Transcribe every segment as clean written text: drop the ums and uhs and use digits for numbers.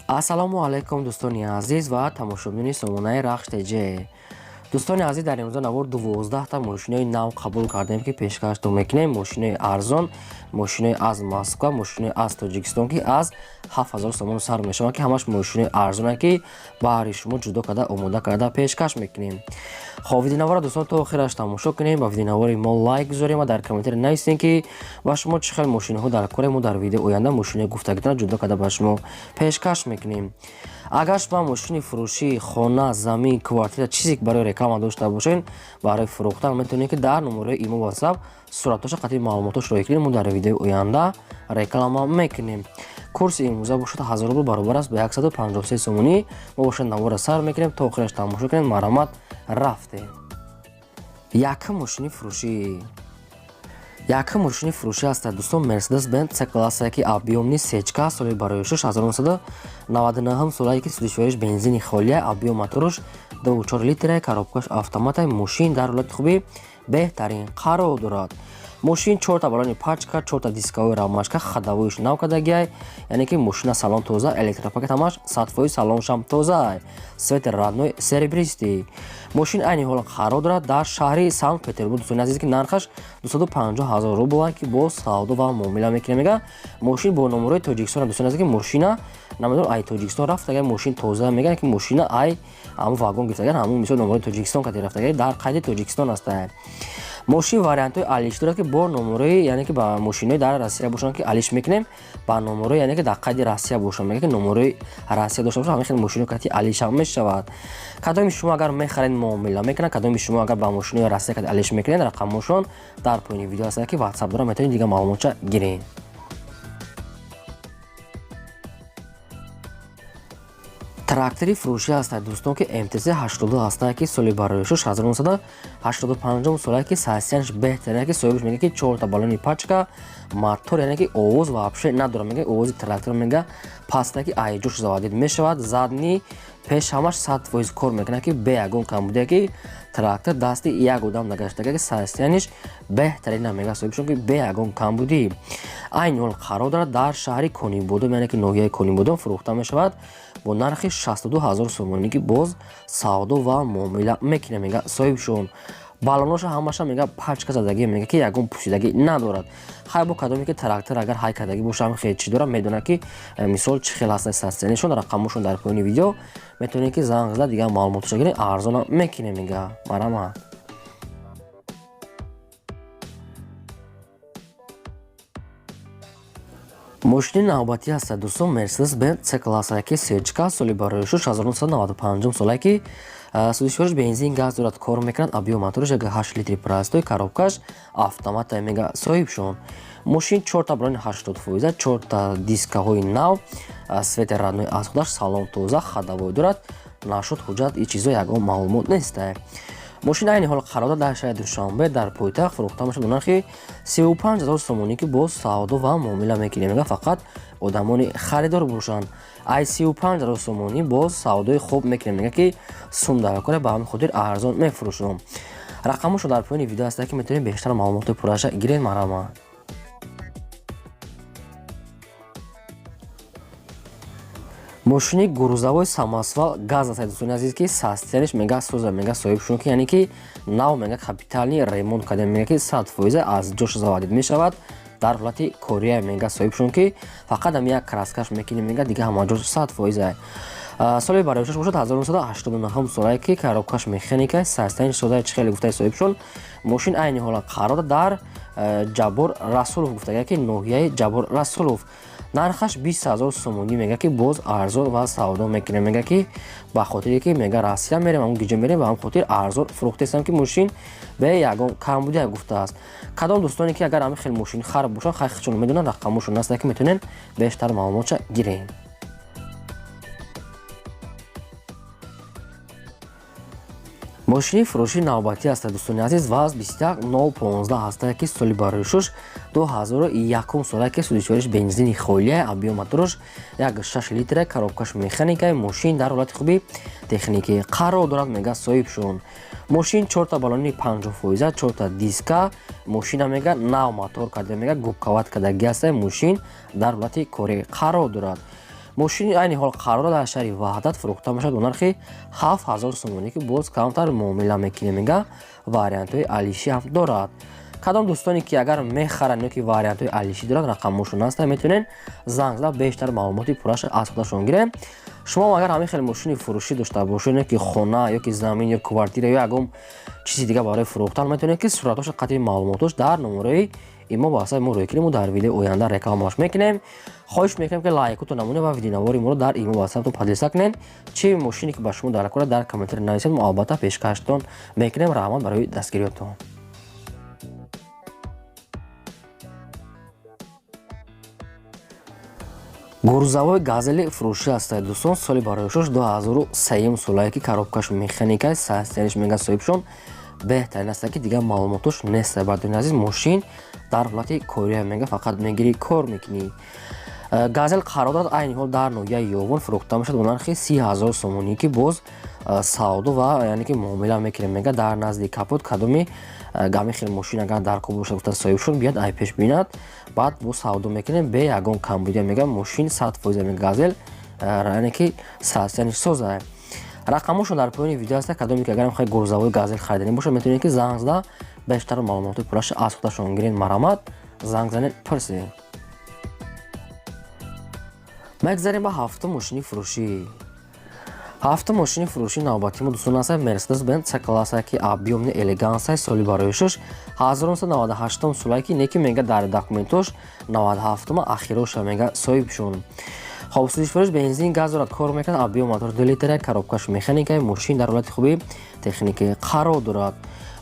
Ассалому алайкум дӯстони азиз ва тамошобини сомонаи РАХШ ТЧ. Дӯстони азиз, дар имрӯза навор 12 та мошинҳои нав қабул кардем ки пешкашто мекунем. Мошинҳои арзон, мошинҳои аз Москва, мошинҳои аз Тоҷикистон ки аз 7000 сомон сар мешаванд ки ҳамаш мошинҳои арзоне ки баҳри шумо ҷудо карда омода карда пешкаш мекунем. Хоб видеонавора дӯстон то охираш тамошо кунем. Ба видеонавори мо лайк гузорем ва дар комментари нависем ки ба шумо чӣ хел мошинҳо дар кори мо дар видео оянда мошинҳои гуфтагитона ҷудо карда ба шумо пешкаш мекунем. Агар шумо мошини фурӯшӣ, хона, замин, квартира чизе ки барои реклама дошта бошед, барои фурӯхтан метавонед ки дар номерои имо WhatsApp суратоша қатъи маълумотошро икунед. мо дар видеои оянда реклама мекунем. курси имрӯза бошад 1000 рубл баробар аст ба 153 сомонӣ. мо бошад навора сар мекунем то охираш тамошо кунед. марҳамат, рафтем. Якум мошини фурӯшӣ. Якум мошини фурӯшӣ аст дӯстон. Mercedes-benz C класса ки объёмни сечка соли барои 1999 сола ки судишвариш бензини холия объём моторуш 2.4 литра коробкаш автомата мошин дар ҳолати хубӣ беҳтарин қарор дорад. мошин 4 та балони пачка, 4 та дискови рамашка, хадавоиш нав кардагиай, яъне ки мошина салон тоза, электропакет ҳамаш 100% салоншам тоза, светр родной серебристи. мошин айни ҳола қарор дорад дар шаҳри Санкт-Петербург. дӯстони азиз ки нархаш 250 000 рубл ки бо савдо ва муомила мекунем. мега мошин бо номерои Тоҷикистон. дӯстони азиз ки мошина намедонам ай Тоҷикистон рафтагай мошин тоза, меган ки мошина ай ҳамун вагон гирифтагай, ҳамун мисол номерои Тоҷикистон кади рафтагай дар қайди Тоҷикистон аст. мошин вариантҳои алиш дорад ки бо номерои, яъне ки ба мошинҳои дар Россия бошанд ки алиш мекунем ба номерои, яъне ки дар қайди Россия бошанд. мега ки номерои Россия дошта бошад ҳамин хел мошинҳо кати алиш ҳам мешавад. кадоми шумо агар мехаред муомила мекунад, кадоми шумо агар ба мошинҳои Россия кати алиш мекунед, рақамошон дар поини видео аст ки WhatsApp дорам, метавонед дига маълумотша гиред. трактори фурӯшӣ аст дӯстон ки МТЗ 82 аст ки соли барои 1985 сола ки састиянш беҳтарин ки соҳибаш мега ки 4 та балони пачка мотор, яъне ки овоз вообще надорад. мега овози трактор мега паста ки айҷош заводид мешавад, задни пеш ҳамаш 100% кор мекунад ки бе ягон кам буде ки трактор дасти як одам нагаштага ки састияниш беҳтарин намега соҳибшон ки бе ягон кам будӣ. айни ҳол қарор дорад дар шаҳри Конибодом, яъне ки ноҳияи Конибодом фурӯхта мешавад бо нархи 62 000 сомонӣ ки боз савдо ва муомила мекунем. мега соҳибшон балоноша ҳамаша мега пачка задагӣ, мега ки ягон пӯсидагӣ надорад. хай бо кадоме ки трактор агар ҳай кардагӣ боша ҳам хел чӣ дорад метавонад ки мисол чӣ хел аст састиянишон рақамошон дар поини видео метавонед ки занг зада дига маълумотоша гиред, арзонам мекунем. мега марҳамат. мошини навбатӣ аст дӯстон. Mercedes-benz C класса ки сечка соли барои 1995 сола ки судишвариш бензин газ дорад, кор мекунад, объём моториш 8 литри простой, коробкаш автомата. мега соҳибшон мошин 4 та балони 80%, 4 та дискаҳои нав, светр родной аз худаш, салон тоза, хадавой дорад, нашуд ҳуҷҷат и чизо ягон маълумот нест. мошин айни ҳол қарор дорад дар шаҳри Душанбе дар пойтахт фурӯхта мешавад бо нархи 35 000 сомонӣ ки бо савдо ва муомила мекунем. мега фақат одамони харидор бошанд. ай 35 000 сомонӣ бо савдои хуб мекунем. мега ки сумда кора ба ҳамин хотир арзон мефурӯшам. рақамошо дар поини видео аст ки метавонед бештар маълумоти пурраша гиред. марҳамат. мошини гурӯзавои самосвал газ аст дӯстони азиз ки састияниш мега сӯза, мега соҳибшон ки яъне ки нав мега капитални ремонт кардем, мега ки 100% аз ҷош заводид мешавад дар ҳолати кория. мега соҳибшон ки фақат ам як краскаш мекунем, мега дига ҳама ҷош 100%. соли барои бошад 1989 сола ки коробкаш механика, састияниш соза чӣ хеле гуфтаи соҳибшон. мошин айни ҳола қарор дар ҷабор расулов гуфтага ки ноҳияи ҷабор расулов. нархаш 20 000 сомонӣ, мега ки боз арзон ва савдо мекунем. мега ки ба хотире ки мега Россия мерем, ҳамун гиҷа мерем, ба ҳам хотир арзон фурӯхтаистам ки мошин бе ягон кам буда гуфтааст. кадом дӯстоне ки агар ҳамин хел мошини хар бошанд, хай чун медонанд, рақамошон аст ки метавонед бештар маълумотша гиред. мошини фурӯши навбатӣ аст дӯстони азиз. ваз 21015 аст ки соли барои 2001 сола ки судишвариш бензини холия, объём моторуш 1.6 литра, коробкаш механика, мошин дар ҳолати хубӣ техникӣ қарор дорад. мега соҳибшон мошин 4 та балони 50%, 4 та диска, мошина мега нав мотор карда, мега губкават кардагӣ аст. мошин дар ҳолати корӣ қарор дорад. мошини айни ҳол қарор дар шаҳри ваҳдат фурӯхта мешавад бо нархи 7000 сомонӣ ки боз камтар муомила мекунем мега вариантҳои алиши ҳам дорад. кадом дӯстоне ки агар мехаранд ё ки вариантҳои алиши дорад рақамошон ҳастанд метавонед занг зада бештар маълумоти пурраша аз худашон гирем. шумо агар ҳамин хеле мошини фурӯшӣ дошта бошед ё ки хона ё ки замин ё квартира ё ягон чизи дига барои фурӯхтан метавонед ки суратош қатъи маълумотош дар номерои имо ба ҳасаби мо рӯй кунем дар видеои оянда рекламаш мекунем. хоҳиш мекунем ки лайкотон намуне ва видеонавори моро дар имо ба ҳасабтон подлиса кунед. чӣ мошине ки ба шумо даркора дар комментари нависед, мо албатта пешкаштон мекунем. раҳмат барои дастгириётон. гурзавои газели фурӯшӣ ҳастед дӯстон. соли бароишош 2003 солае ки коробкаш механикаи састяниш мега соҳибшон беҳтарин аст ки дигар маълумотош нест. бардони азиз мошин дар ҳолати кория мега фақат мегири кор мекунӣ. газел қарор дорад айни ҳол дар ноҳияи Ёвон фурӯхта мешавад бо нархи 30000 сомонӣ ки боз савдо ва яъне ки муомила мекунем мега дар назди капот кадоми гами хел мошин агар дар қуб бошад гуфта соҳибшон биёд ай пеш бинад баъд бо савдо мекунем бе ягон камбудия мега мошин 100% мега газел яъне ки састяниш соза. рақамошон дар поёни видео аст. кадоме ки агар мехоҳед гурзавои газел харидани бошад метавонед ки занг зада бештар маълумоти пурраша аз худашон гиред. марамат занг занед пурсед. мегзарем ба ҳафтум мошини фурӯшӣ. ҳафтум мошини фурӯшӣ навбати мо дӯстон аст Mercedes-benz C-класса ки объёмни элеганса соли бароишош 1998 солае ки неки мега дар документош 97 ахироша мега соҳибшон. хоб сӯзишвориш бензин газ дорад, кор мекунад, объём мотор 2 литра, коробкаш механикаи мошин дар ҳолати хуби техникаи қарор дорад.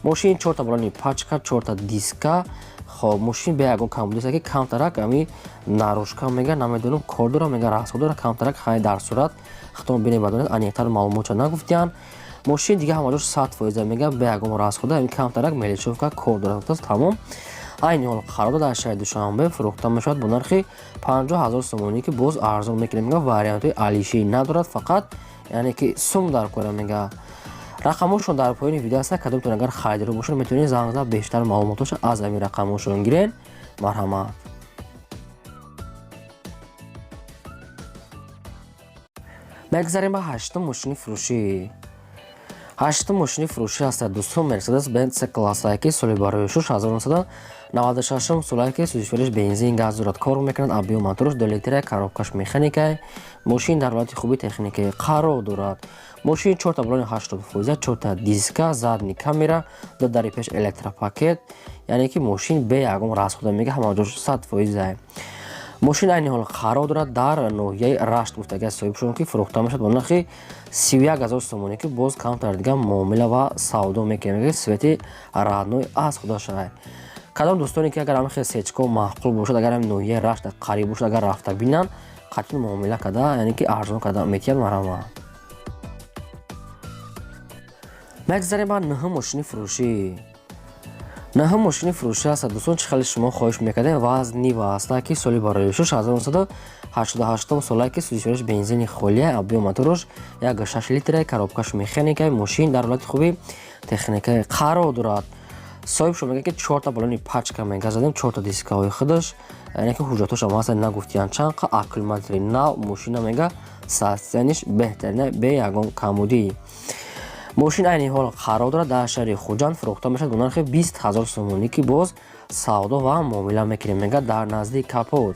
мошин 4 та балони пачка, 4 та диска. хоб мошин бе ягон камбудиса ки камтарак ами нарушка мега намедонам кор дора мега расход дора камтарак хай дар сурат хатон бине бадонед аниқтар маълумота нагуфтиян. мошин дига ҳамаҷош 100% мега бе ягон расхода ами камтарак меличовка кор дора тамом. айни ҳол қарор дар шаҳри Душанбе фурӯхта мешавад бо нархи 50000 сомонӣ ки боз арзон мекунем мега вариантҳои алишӣ надорад, фақат яъне ки сум дар кора мега. рақамошон дар поёни видео аст. кадомтон агар харидоро бошад метавонед занг зада бештар маълумотош аз ами рақамошон гиред. марҳамат. мегзарем ба ҳаштум мошини фурӯшӣ. ҳаштум мошини фурӯшӣ ҳастад дӯстон Mercedes-benz C-класса ки соли бароишош 1996 солае ки сӯзишвориш бензин газ дорад, кор мекунад, объём моторош 2 литра, коробкаш механикаи мошин дар ҳолати хуби техникаи қарор дорад. мошин 4 та балони 80%, 4 та диска, задни камера, 2 дари пеш электропакет, яъне ки мошин бе ягон расхода мега ҳамаҷош 100%. мошин айни ҳол қарор дорад дар ноҳияи RAHSH гуфтага соҳибшон ки фурӯхта мешавад бо нархи 31000 сомонӣ ки боз камтар дига муомила ва савдо мекунем свети радной аз худаша. кадом дӯстоне ки агар ҳам хел сечко маъқул бошад, агар ҳам ноҳияи RAHSH қариб бошад, агар рафта бинанд қатъи муомила када яъне ки арзон када метиҳад. марҳамат. мегзарем ба наҳум мошини фурӯшӣ. наҳум мошини фурӯшӣ аст дӯстон. чӣ хеле шумо хоҳиш мекардем вазн нива аста ки соли бароишош 1988 солае ки сӯзишвориш бензини холия, объём моторош 1.6 литра, коробкаш механикаи мошин дар ҳолати хуби техникаи қарор дорад. соҳибшон мега ки 4 та балони пачка мега задем, 4 та дискаҳои худаш, яъне ки ҳуҷҷатош ҳам ҳастанд нагуфтиян чанқа аккумулятори нав мошина мега састяниш беҳтарина бе ягон камудӣ. мошин айни ҳол қарор дорад дар шаҳри Хучанд фурӯхта мешавад бо нархи 20000 сомонӣ ки боз савдо ва муомила мекунем мега дар назди капот.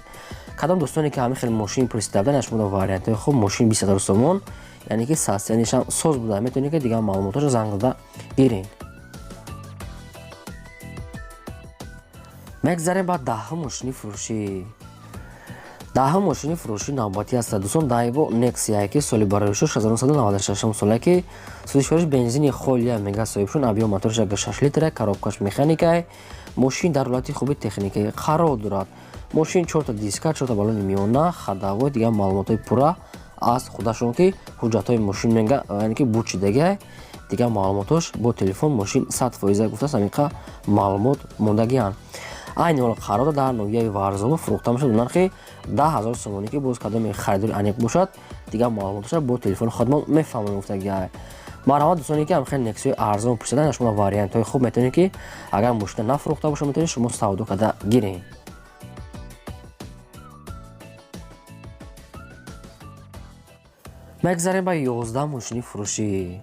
кадом дӯстоне ки ҳамин хел мошин пурсида нашмуда вариантҳои хуб мошин 20000 сомон яъне ки састянишам соз буда метавонед ки дигар маълумотош занг зада гиред. мегзарем ба даҳум мошини фурӯшӣ. даҳум мошини фурӯшӣ навбатӣ аст дӯстон. Daewoo Nexia ки соли бароишош 1996 солае ки сӯзишвориш бензини холия мега соҳибшон, объём моторош 1.6 литра, коробкаш механикаи мошин дар ҳолати хуби техникаи қарор дорад. мошин 4 та диска, 4 та балони миёна, хадавои дигар маълумотои пурра аз худашон ки ҳуҷҷатҳои мошин мега яъне ки бучидаги дигар маълумотош бо телефон мошин 100% гуфтааст амиқа маълумот мондагиянд. айни ҳол қарор дар ноҳияи варзово фурӯхта мешавад бо нархи 10000 сомонӣ ки боз кадоми харидори аниқ бошад дигар маълумоташа бо телефони худмон мефаҳмонем гуфтагия. марҳамат дӯстоне ки ҳам хеле Nexia арзон пурсидан шумо вариантҳои хуб метавонед ки агар мошина нафурӯхта бошад метавонед шумо савдо када гиред. мегзарем ба 11 мошини фурӯшӣ.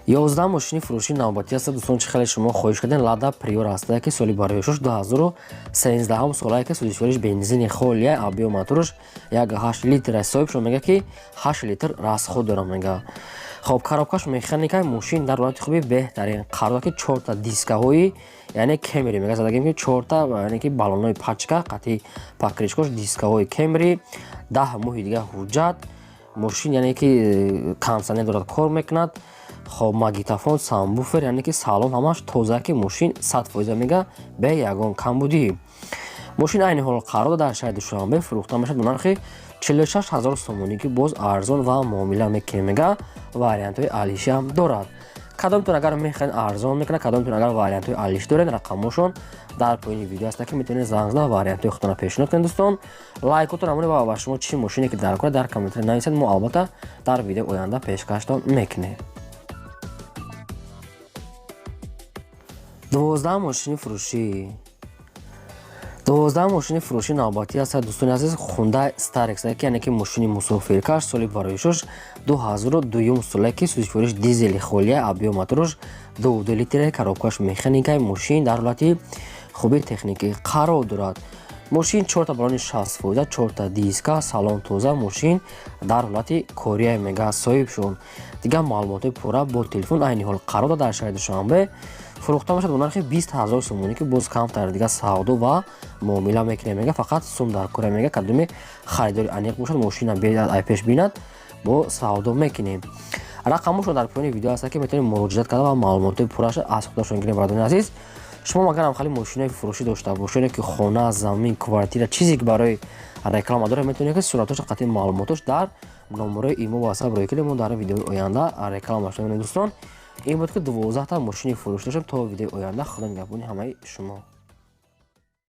11 мошини фурӯши навбатӣ аст. дӯстон чӣ хеле шумо хоҳиш кардем. Лада приор астае ки соли барои шуш 2013 солае ки сӯзишвориш бензини холия абио моторш 8 литр соҳибшон мега ки 8 литр расход дорам мега. хоб коробкаш механикаи мошин дар ҳолати хуби беҳтарин қарор ки 4 та дискаҳои яъне кемери мега задагем ки 4 та яъне ки баллонҳои пачка қати покришкош дискаҳои кемери 10 моҳи дига ҳуҷҷат мошин яъне ки камсанӣ дорад кор мекунад. хоб магнитофон самбуфер яъне ки салон ҳамаш тоза ки мошин 100% мега бе ягон камбудӣ. мошин айни ҳол қарор дар шаҳри Душанбе фурӯхта мешавад бо нархи 46 000 сомонӣ ки боз арзон ва муомила мекунем мега. вариантҳои алиши ҳам дорад. кадомтон агар мехоҳед арзон мекунад кадомтон агар вариантҳои алиш доред рақамошон дар поини видео аст ки метавонед занг зада вариантҳои худтонро пешниҳод кунед. дӯстон лайкотон намонед ва ба шумо чӣ мошине ки даркунед дар комментари нависед. мо албатта дар видео оянда пешкаштон мекунем. 12 мошини фурӯшӣ. 12 мошини фурӯши навбатӣ аст. дӯстони азиз Hyundai Starex ки яъне ки мошини мусофиркаш соли барои шуш 2002 солае ки сӯзишвориш дизели холия абио моторш 2 литр коробкаш механикаи мошин дар ҳолати хуби техникӣ қарор дорад. мошин 4 та баллони 60%, 4 та диска, салон тоза, мошин дар ҳолати кория мега соҳибшон. Дигар маълумоти пурра бо телефон айни ҳол қарор дар шаҳри Душанбе фурӯхта мешавад бо нархи 20 000 сомонӣ ки боз камтар дига савдо ва муомила мекунем мега. фақат сум дар кория мега кадоми харидори аниқ бошад мошина ай пеш бинад бо савдо мекунем. рақамошон дар поини видео аст ки метавонед муроҷиат карда ва маълумоти пурраш аз худашон гирем. бародарони азиз шумо агарам хали мошинаи фурӯшӣ дошта бошед ки хона замин квартира чизе ки барои реклама дорад метавонед ки суратош қати маълумотош дар номерои имо ва ватсап рӯй кунед. мо дар видеои оянда рекламаш мекунем. дӯстон ин буд ки 12 та мошини фурӯшӣ доштем. то видеои оянда худо нигаҳбони ҳамаи шумо.